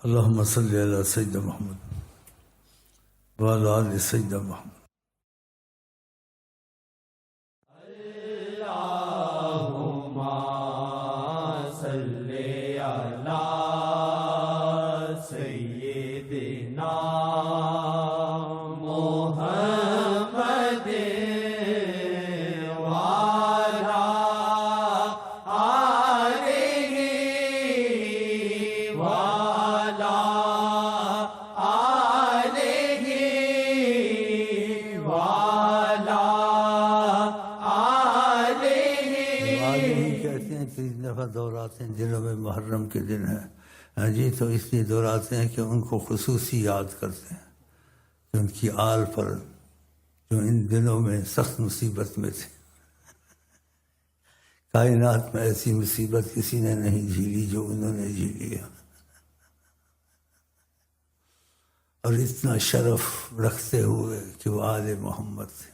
اللہم صلی علی سیدنا محمد وعلی آل سیدنا محمد. دورات ہیں دنوں میں محرم کے دن ہیں جی، تو اس لیے دورات ہیں کہ ان کو خصوصی یاد کرتے ہیں کہ ان کی آل پر جو ان دنوں میں سخت مصیبت میں تھے. کائنات میں ایسی مصیبت کسی نے نہیں جھیلی جو انہوں نے جھیلی ہے، اور اتنا شرف رکھتے ہوئے کہ وہ آل محمد تھے.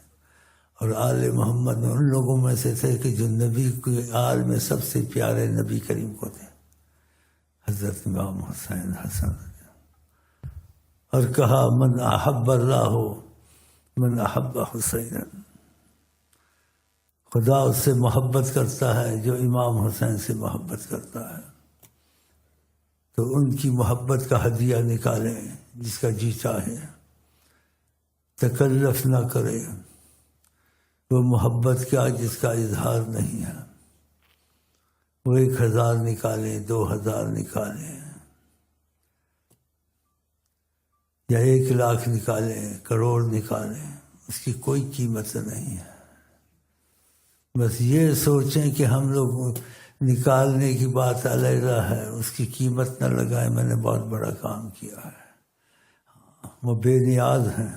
اور آل محمد میں ان لوگوں میں سے تھے کہ جو نبی کے آل میں سب سے پیارے نبی کریم کو تھے، حضرت امام حسین حسن. اور کہا من احب اللہ من احب حسین، خدا اس سے محبت کرتا ہے جو امام حسین سے محبت کرتا ہے. تو ان کی محبت کا ہدیہ نکالیں، جس کا جی چاہے، تکلف نہ کرے. وہ محبت کیا جس کا اظہار نہیں ہے. وہ 1000 نکالیں، 2000 نکالیں، یا 1,00,000 نکالیں، کروڑ نکالیں، اس کی کوئی قیمت نہیں ہے. بس یہ سوچیں کہ ہم لوگ نکالنے کی بات علیحدہ ہے، اس کی قیمت نہ لگائیں. میں نے بہت بڑا کام کیا ہے، وہ بے نیاز ہیں،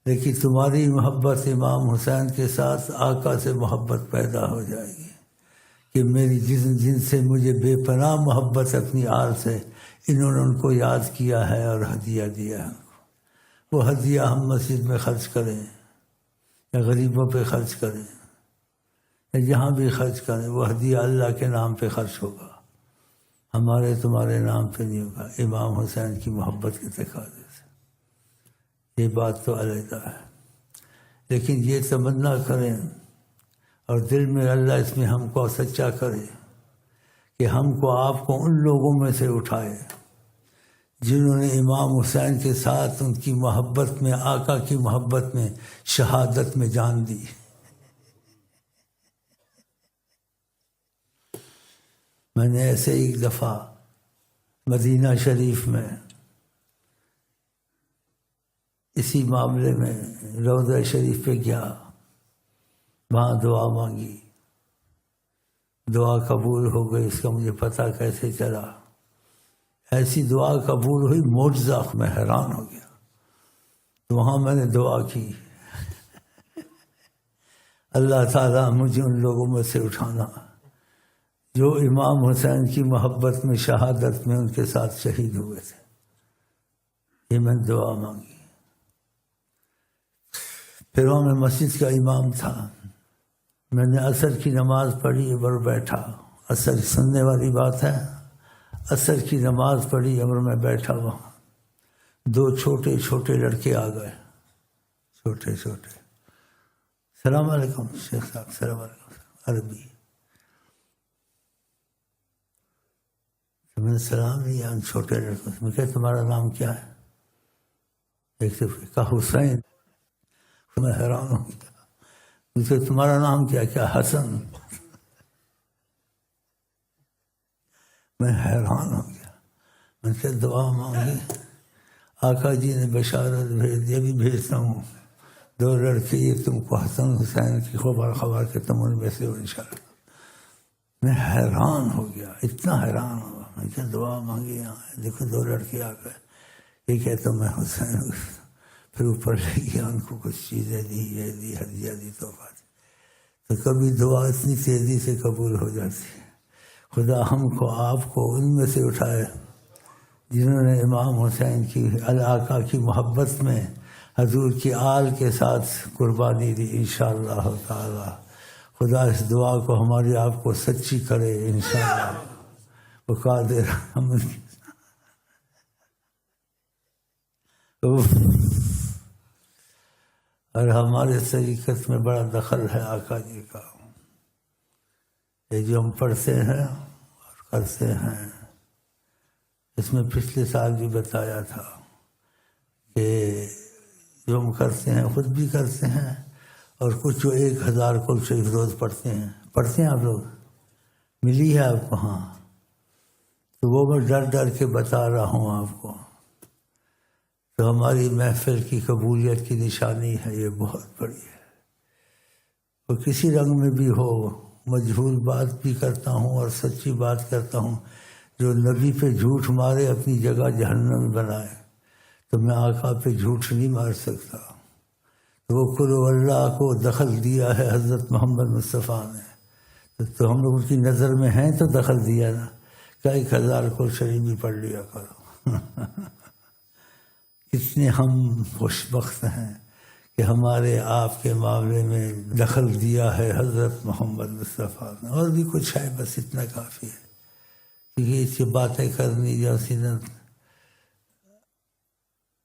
لیکن تمہاری محبت امام حسین کے ساتھ آقا سے محبت پیدا ہو جائے گی کہ میری جن سے مجھے بے پناہ محبت اپنی آل سے، انہوں نے ان کو یاد کیا ہے اور ہدیہ دیا ہے. وہ ہدیہ ہم مسجد میں خرچ کریں یا غریبوں پہ خرچ کریں یا جہاں بھی خرچ کریں، وہ ہدیہ اللہ کے نام پہ خرچ ہوگا، ہمارے تمہارے نام پہ نہیں ہوگا، امام حسین کی محبت کے تقاضے سے. یہ بات تو علیحدہ ہے، لیکن یہ تمنا کریں اور دل میں اللہ اس میں ہم کو سچا کرے کہ ہم کو آپ کو ان لوگوں میں سے اٹھائے جنہوں نے امام حسین کے ساتھ ان کی محبت میں، آقا کی محبت میں، شہادت میں جان دی. میں نے ایسے ایک دفعہ مدینہ شریف میں اسی معاملے میں روضہ شریف پہ گیا، وہاں دعا مانگی، دعا قبول ہو گئی. اس کا مجھے پتہ کیسے چلا؟ ایسی دعا قبول ہوئی، معجزہ. میں حیران ہو گیا. تو وہاں میں نے دعا کی، اللہ تعالیٰ مجھے ان لوگوں میں سے اٹھانا جو امام حسین کی محبت میں، شہادت میں ان کے ساتھ شہید ہوئے تھے. یہ میں نے دعا مانگی. پھر وہاں میں مسجد کا امام تھا، میں نے عصر کی نماز پڑھی اور بیٹھا. عصر سننے والی بات ہے. عصر کی نماز پڑھی اور میں بیٹھا. وہاں 2 چھوٹے چھوٹے لڑکے آ گئے، چھوٹے چھوٹے. السلام علیکم شیخ صاحب، السلام علیکم. عربی. میں نے سلام لیا ان چھوٹے لڑکوں سے. میں کہا تمہارا نام کیا ہے؟ ایک سے کہا حسین. میں حیران ہو گیا. مجھے تمہارا نام کیا؟ کیا حسن. میں حیران ہو گیا. میں سے دعا مانگی، آقا جی نے بشارت بھیج دی، ابھی بھیجتا ہوں 2 لڑکے، یہ تم کو حسن حسین کی خبر کہ تم ان میں سے ہو انشاءاللہ. میں حیران ہو گیا، اتنا حیران ہوا. میں کیا دعا مانگی، یہاں دیکھو 2 لڑکے آ گئے، یہ کہتا ہوں میں حسین ہوں. پھر اوپر لے گیا، ان کو کچھ چیزیں دی، یہ دی، ہدیہ دی، تحفہ دی. تو کبھی دعا اتنی تیزی سے قبول ہو جاتی ہے. خدا ہم کو، آپ کو ان میں سے اٹھائے جنہوں نے امام حسین کی، آقا کی محبت میں حضور کی آل کے ساتھ قربانی دی انشاءاللہ تعالی. خدا اس دعا کو ہماری آپ کو سچی کرے انشاءاللہ. وہ قادر اور ہمارے طریقت میں بڑا دخل ہے آقا جی کا. یہ جو ہم پڑھتے ہیں اور کرتے ہیں، اس میں پچھلے سال بھی بتایا تھا کہ جو ہم کرتے ہیں خود بھی کرتے ہیں، اور کچھ جو 1000 قرآن شریف روز پڑھتے ہیں آپ لوگ، ملی ہے آپ کو؟ ہاں، تو وہ میں ڈر ڈر کے بتا رہا ہوں آپ کو. تو ہماری محفل کی قبولیت کی نشانی ہے، یہ بہت بڑی ہے. وہ کسی رنگ میں بھی ہو، مجہول بات بھی کرتا ہوں اور سچی بات کرتا ہوں. جو نبی پہ جھوٹ مارے اپنی جگہ جہنم میں بنائے، تو میں آقا پہ جھوٹ نہیں مار سکتا. تو وہ قل اللہ کو دخل دیا ہے حضرت محمد مصطفیٰ نے، تو ہم لوگ ان کی نظر میں ہیں تو دخل دیا نا. کہ 1000 قرآن شریف بھی پڑھ لیا کرو. کتنے ہم خوش بخت ہیں کہ ہمارے آپ کے معاملے میں دخل دیا ہے حضرت محمد مصطفیٰ نے. اور بھی کچھ ہے، بس اتنا کافی ہے. کیونکہ اس کی باتیں کرنی جو سینت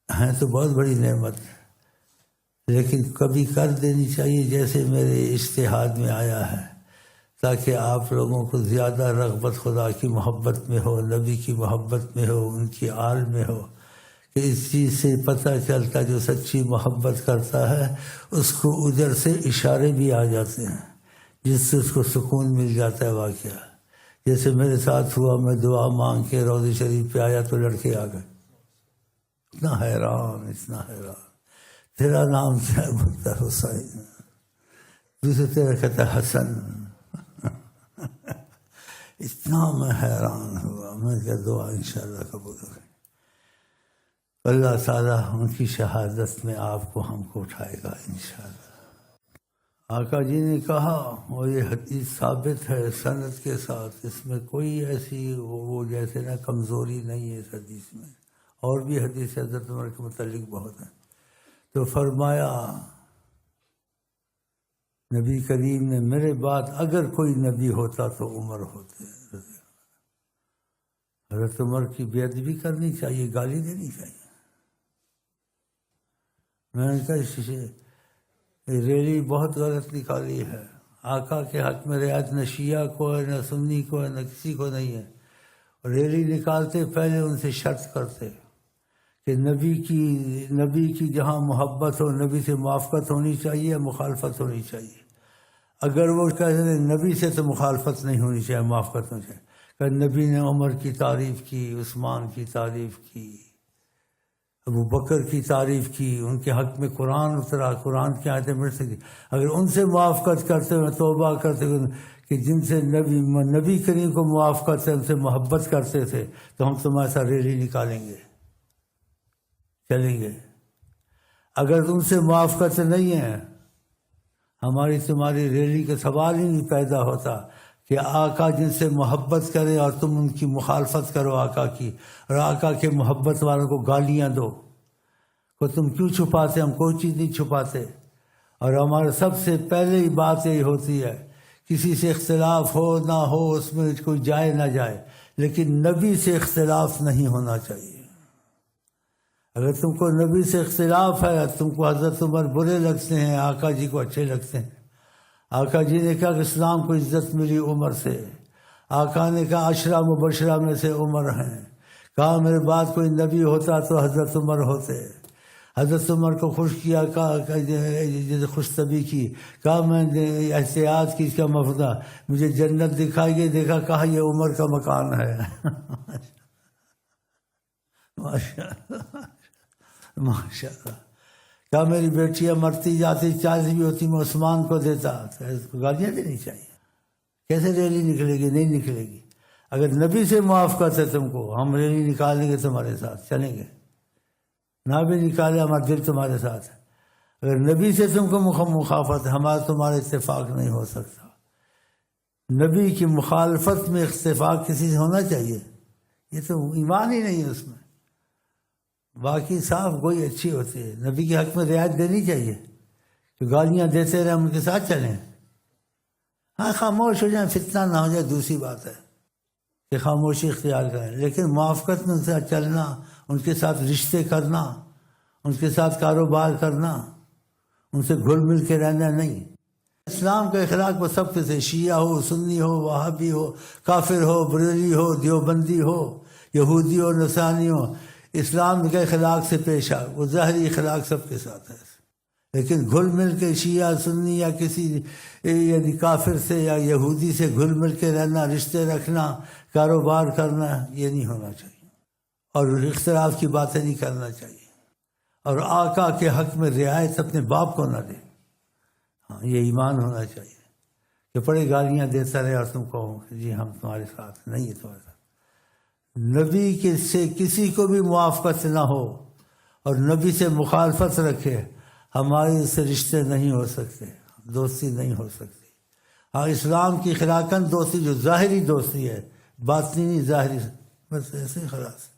ہیں تو بہت بڑی نعمت ہے، لیکن کبھی کر دینی چاہیے جیسے میرے اجتہاد میں آیا ہے، تاکہ آپ لوگوں کو زیادہ رغبت خدا کی محبت میں ہو، نبی کی محبت میں ہو، ان کی آل میں ہو. کہ اس چیز سے پتہ چلتا جو سچی محبت کرتا ہے اس کو ادھر سے اشارے بھی آ جاتے ہیں، جس سے اس کو سکون مل جاتا ہے. واقعہ جیسے میرے ساتھ ہوا، میں دعا مانگ کے روضہ شریف پہ آیا تو لڑکے آ گئے. اتنا حیران. تیرا نام کیا ہے؟ بولتا حسین. دوسرے تیرا کہتا حسن. اتنا میں حیران ہوا. میں کیا دعا انشاءاللہ قبول ہوگی. اللہ تعالیٰ ان کی شہادت میں آپ کو ہم کو اٹھائے گا انشاءاللہ. آقا جی نے کہا، اور یہ حدیث ثابت ہے سند کے ساتھ، اس میں کوئی ایسی وہ جیسے نا کمزوری نہیں ہے اس حدیث میں. اور بھی حدیث حضرت عمر کے متعلق بہت ہیں. تو فرمایا نبی کریم نے، میرے بعد اگر کوئی نبی ہوتا تو عمر ہوتے. حضرت عمر کی بے ادبی کرنی چاہیے، گالی دینی چاہیے. میں نے کہا ریلی بہت غلط نکالی ہے. آقا کے حق میں رعایت نہ شیعہ کو ہے، نہ سنی کو ہے، نہ کسی کو نہیں ہے. ریلی نکالتے پہلے ان سے شرط کرتے کہ نبی کی جہاں محبت ہو، نبی سے موافقت ہونی چاہیے، مخالفت ہونی چاہیے. اگر وہ کہتے ہیں نبی سے تو مخالفت نہیں ہونی چاہیے، موافقت ہونی چاہیے. کہ نبی نے عمر کی تعریف کی، عثمان کی تعریف کی، ابو بکر کی تعریف کی، ان کے حق میں قرآن اترا، قرآن کی آیتیں مل سکی. اگر ان سے موافقت کرتے ہوئے توبہ کرتے ہوئے کہ جن سے نبی کریم کو موافقت سے ان سے محبت کرتے تھے، تو ہم تمہارے ساتھ ریلی نکالیں گے، چلیں گے. اگر ان سے موافقت نہیں ہے، ہماری تمہاری ریلی کا سوال ہی نہیں پیدا ہوتا کہ آقا جن سے محبت کرے اور تم ان کی مخالفت کرو آقا کی، اور آقا کے محبت والوں کو گالیاں دو کہ تم کیوں چھپاتے. ہم کوئی چیز نہیں چھپاتے. اور ہمارے سب سے پہلے ہی بات یہی ہوتی ہے، کسی سے اختلاف ہو نہ ہو اس میں کوئی جائے نہ جائے، لیکن نبی سے اختلاف نہیں ہونا چاہیے. اگر تم کو نبی سے اختلاف ہے، تم کو حضرت عمر برے لگتے ہیں، آقا جی کو اچھے لگتے ہیں. آقا جی نے کہا کہ اسلام کو عزت ملی عمر سے. آقا نے کہا 10 مبشرہ میں سے عمر ہیں. کہا میرے بعد کوئی نبی ہوتا تو حضرت عمر ہوتے. حضرت عمر کو خوش کیا، کہا جیسے خوش طبی کی. کہا میں نے احتیاط کی، اس کا مفدہ مجھے جنت دکھائی گئی. دیکھا، کہا یہ عمر کا مکان ہے. ماشاء اللہ. کہا میری بیٹیاں مرتی جاتی، 40 بھی ہوتی، میں عثمان کو دیتا. اس کو گالیاں دینی چاہیے. کیسے ریلی نکلے گی؟ نہیں نکلے گی. اگر نبی سے موافقت ہے تم کو، ہم ریلی نکالیں گے، تمہارے ساتھ چلیں گے. نہ بھی نکالے، ہمارا دل تمہارے ساتھ ہے. اگر نبی سے تم کو مخالفت ہے، ہمارا تمہارا اتفاق نہیں ہو سکتا. نبی کی مخالفت میں اتفاق کسی سے ہونا چاہیے؟ یہ تو ایمان ہی نہیں ہے اس میں. باقی صاف گوئی اچھی ہوتی ہے. نبی کے حق میں رعایت دینی چاہیے کہ گالیاں دیتے رہے ہم ان کے ساتھ چلیں. ہاں خاموش ہو جائیں، فتنہ نہ ہو جائے، دوسری بات ہے کہ خاموشی اختیار کریں. لیکن موافقت میں ان سے چلنا، ان کے ساتھ رشتے کرنا، ان کے ساتھ کاروبار کرنا، ان سے گھل مل کے رہنا نہیں۔ اسلام کا اخلاق وہ سب کے سے، شیعہ ہو، سنی ہو، وہابی ہو، کافر ہو، بریلوی ہو، دیوبندی ہو، یہودی ہو، نصرانی ہو، اسلام کے اخلاق سے پیش آ، وہ ظاہری اخلاق سب کے ساتھ ہے، لیکن گھل مل کے شیعہ سنی یا کسی یعنی کافر سے یا یہودی سے گھل مل کے رہنا، رشتے رکھنا، کاروبار کرنا، یہ نہیں ہونا چاہیے، اور اختلاف کی باتیں نہیں کرنا چاہیے، اور آقا کے حق میں رعایت اپنے باپ کو نہ دے۔ ہاں، یہ ایمان ہونا چاہیے کہ بڑے گالیاں دیتا رہے اور تم کہو کہ جی ہم تمہارے ساتھ نہیں ہے، تمہارے ساتھ نبی کے سے کسی کو بھی موافقت نہ ہو اور نبی سے مخالفت رکھے، ہمارے اس سے رشتے نہیں ہو سکتے، دوستی نہیں ہو سکتی۔ ہاں، اسلام کی خلاقن دوستی جو ظاہری دوستی ہے، باطنی نہیں، ظاہری، بس ایسے ہی خلاص،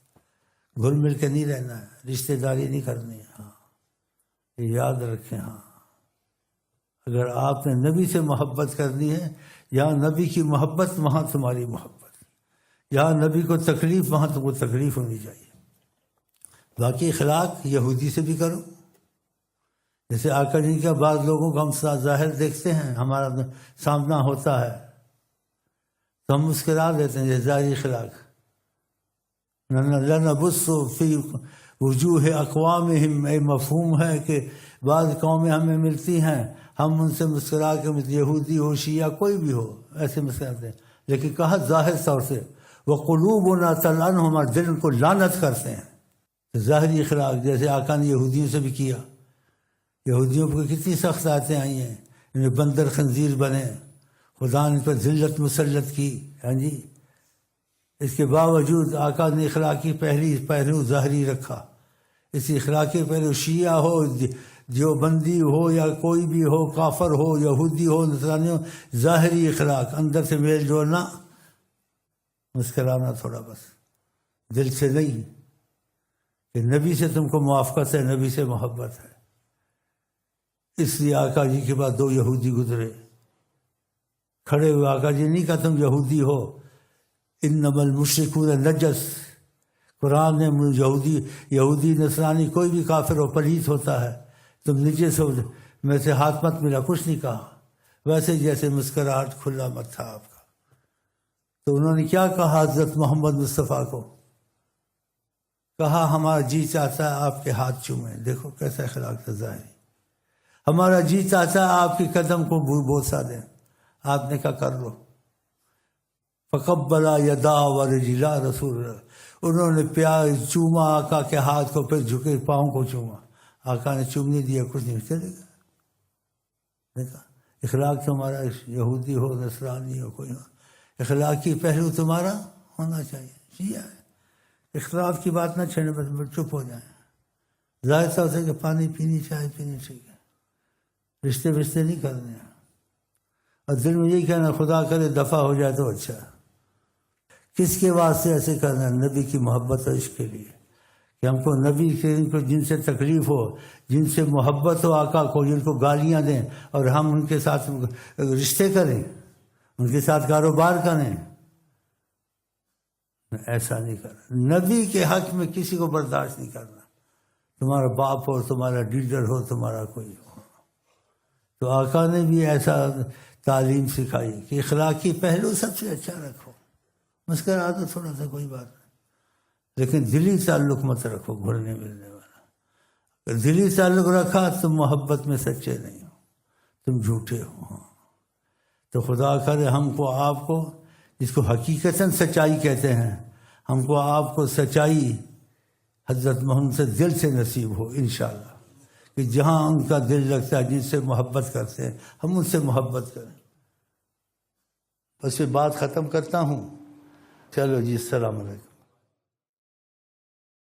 گھل مل کے نہیں رہنا ہے، رشتے داری نہیں کرنی ہے۔ ہاں، یہ یاد رکھیں۔ ہاں، اگر آپ نے نبی سے محبت کرنی ہے، یہاں نبی کی محبت وہاں تمہاری محبت، یہاں نبی کو تکلیف وہاں تم کو تکلیف ہونی چاہیے۔ باقی اخلاق یہودی سے بھی کرو، جیسے آقا جی کا بعض لوگوں کو ہم ظاہر دیکھتے ہیں، ہمارا سامنا ہوتا ہے تو ہم مسکرا دیتے ہیں، یہ ظاہری اخلاق۔ لَنَبُصُّ فِي وُجُوهِ أَقْوَامِهِمْ، اے مفہوم ہے کہ بعض قومیں ہمیں ملتی ہیں، ہم ان سے مسکرا کے، یہودی ہو، شیعہ کوئی بھی ہو، ایسے مسکراتے ہیں، لیکن کہا ظاہر طور سے وَقُلُوبُنَا تَلْعَنُهُمْ، ہمارے دل ان کو لعنت کرتے ہیں۔ ظاہری اخلاق جیسے آقا نے یہودیوں سے بھی کیا، یہودیوں پر کتنی سخت آیتیں آئی ہیں، انہیں بندر خنزیر بنے، خدا نے ان پر ذلت مسلط کی۔ ہاں جی، اس کے باوجود آقا نے اخلاقی پہلو ظاہری رکھا۔ اس اخلاقی پہلو شیعہ ہو، دیوبندی ہو، یا کوئی بھی ہو، کافر ہو، یہودی ہو، نصرانی ہو، ظاہری اخلاق، اندر سے میل جوڑنا، مسکرانا تھوڑا، بس دل سے نہیں، کہ نبی سے تم کو موافقت ہے، نبی سے محبت ہے۔ اس لیے آقا جی کے بعد 2 یہودی گزرے، کھڑے ہوئے، آقا جی نہیں کہا تم یہودی ہو، انما المشرکون نجس، قرآن نے یہودی نصرانی کوئی بھی کافر ہو، پلیت ہوتا ہے، تم نجس ہو، میں سے ہاتھ مت ملا، کچھ نہیں کہا، ویسے جیسے مسکراہٹ، کھلا مت تھا آپ کا۔ تو انہوں نے کیا کہا حضرت محمد مصطفیٰ کو؟ کہا ہمارا جی چاہتا ہے آپ کے ہاتھ چومیں، دیکھو کیسا اخلاق تھا ظاہری۔ ہمارا جی چاہتا ہے آپ کے قدم کو بوسہ دیں، آپ نے کہا کر لو۔ فقبلا یدا ورجلا رسول اللہ، انہوں نے پیار چوما آقا کے ہاتھ کو، پھر جھکے پاؤں کو چوما، آقا نے چومنے دیا، کچھ نہیں، چلے گا۔ دیکھا اخلاق تمہارا، یہودی ہو، نصرانی ہو، کوئی ہو، اخلاقی پہلو تمہارا ہونا چاہیے۔ شیعہ ہے، اختلاف کی بات نہ چھیڑے، بس چپ ہو جائیں، ظاہر طور سے کہ پانی پینی، چائے پینی، ٹھیک ہے، رشتے نہیں کرنے ہیں، اور دل میں یہی کہنا خدا کرے دفع ہو جائے تو اچھا۔ کس کے واسطے ایسے کرنا؟ نبی کی محبت اور عشق کے لیے، کہ ہم کو نبی کے جن سے تکلیف ہو، جن سے محبت ہو آقا کو، جن کو گالیاں دیں اور ہم ان کے ساتھ رشتے کریں، ان کے ساتھ کاروبار کریں، ایسا نہیں کرنا۔ نبی کے حق میں کسی کو برداشت نہیں کرنا، تمہارا باپ ہو، تمہارا لیڈر ہو، تمہارا کوئی ہو۔ تو آقا نے بھی ایسا تعلیم سکھائی کہ اخلاقی پہلو سب سے اچھا رکھو، مسکرا دو تھوڑا سا، کوئی بات نہیں، لیکن دلی تعلق مت رکھو، گھلنے ملنے والا۔ اگر دلی تعلق رکھا تم محبت میں سچے نہیں ہو، تم جھوٹے ہو۔ تو خدا کرے ہم کو، آپ کو، جس کو حقیقتاً سچائی کہتے ہیں، ہم کو آپ کو سچائی حضرت محمد سے دل سے نصیب ہو انشاءاللہ، کہ جہاں ان کا دل لگتا ہے، جن سے محبت کرتے ہیں، ہم ان سے محبت کریں۔ بس یہ بات ختم کرتا ہوں، چلو جی، السلام علیکم۔